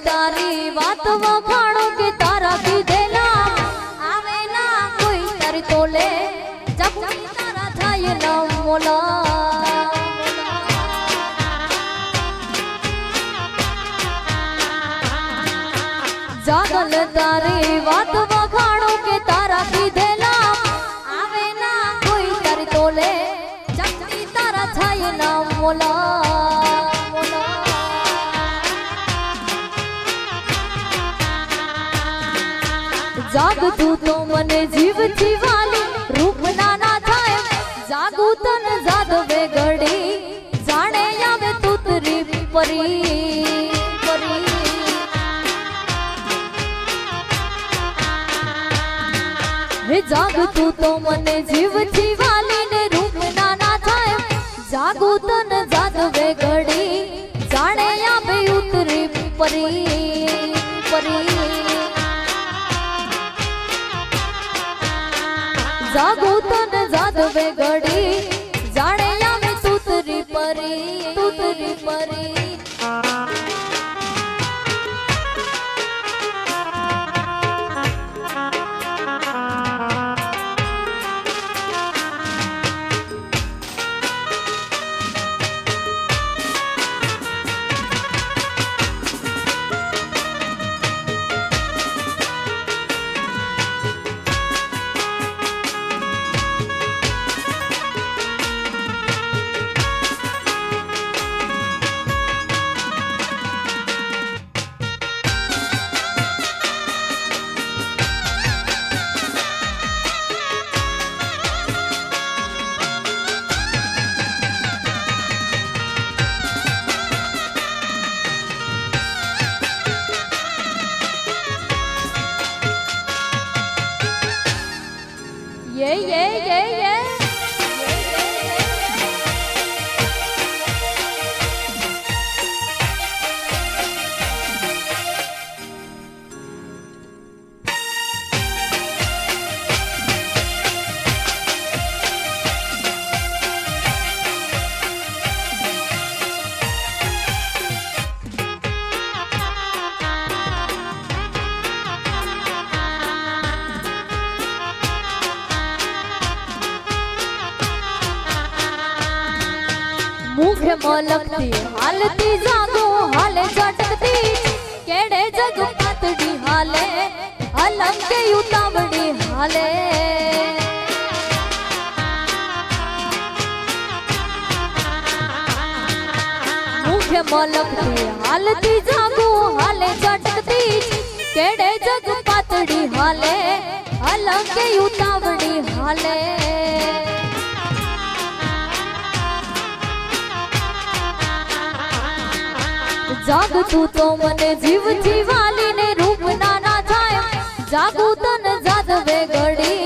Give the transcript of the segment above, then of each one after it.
तारी बात वखाणो के तारा कीधेला आवे ना कोई तारी तोले जब तारा थाय न मोला जागल तारी बात वखाणो के तारा कीधेला आवे ना कोई तारी तोले जब तारा थाय न मोला जागतू तो मने जीव जीवाली रूप नाना थाय जागू तन जादवे घड़ी जाने आवे तूतरी परी परी हे जागतू तो मने जीव जीवाली ने रूप नाना थाय जागू तन जादवे घड़ी जाने आवे उतरी परी परी जागू तन जादवे घड़ी जाने आवे तूतरी परी तूतरी परी ये मुखे मलकती हालती जागो हाले झटकती केड़े जग पातड़ी हाले अलग के उतावड़ी हाले मुखे मलकती हालती जागो हाले झटकती केड़े जग पातड़ी हाले अलग के उतावड़ी हाले जागतू तो मने जीव जीवाली ने रूप नाना थाय जागू तन जादवे घड़ी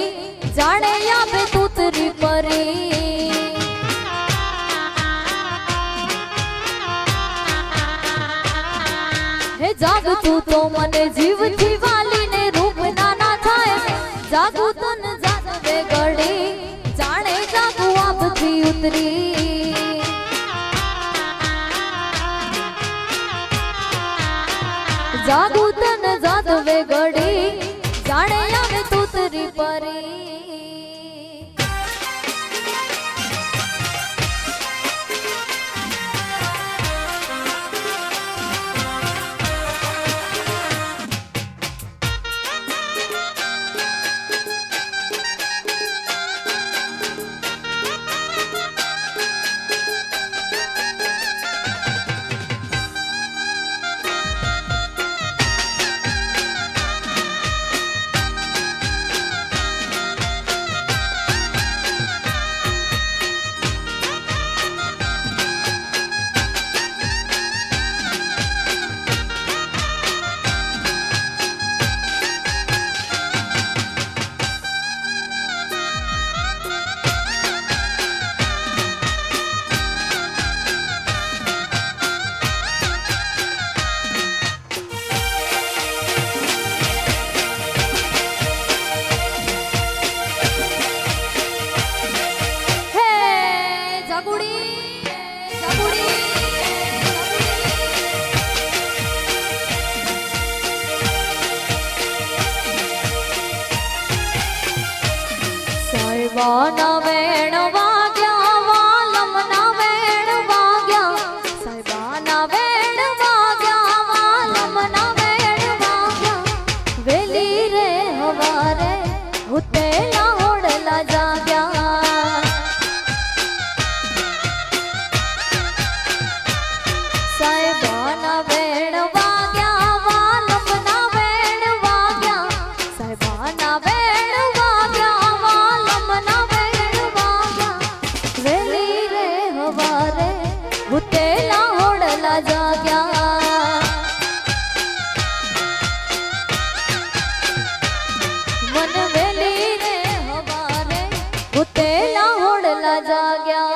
जाने आवे तूतरी परी हे जागतू तो मने जीव जीवाली ने रूप नाना थाय जागू तन जादवे घड़ी जाने जागू आपथी उतरी जागू तन जादवे घड़ी जाने आवे तूतरी परी સાહેબાના વેણ વાગ્યા વાલમના વેણ વાગ્યા સાહેબાના વેણ વાગ્યા વાલમના વેણ વાગ્યા વેલી રે હવારે ઉતેલા હોડલા જાગ્યા સાહેબાના વેણ વાગ્યા વાલમના વેણ વાગ્યા સાહેબાના વેણ વાગ્યા વાલમના વેણ વાગ્યા વેલી રે હવારે ઉતેલા હોડલા જાગ્યા મન વેલી રે હવારે ઉતેલા હોડલા જાગ્યા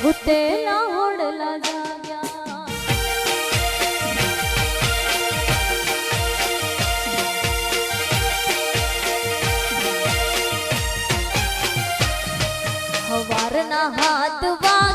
ઉતેલા હોડલા જાગ્યા હવારના હાથ વા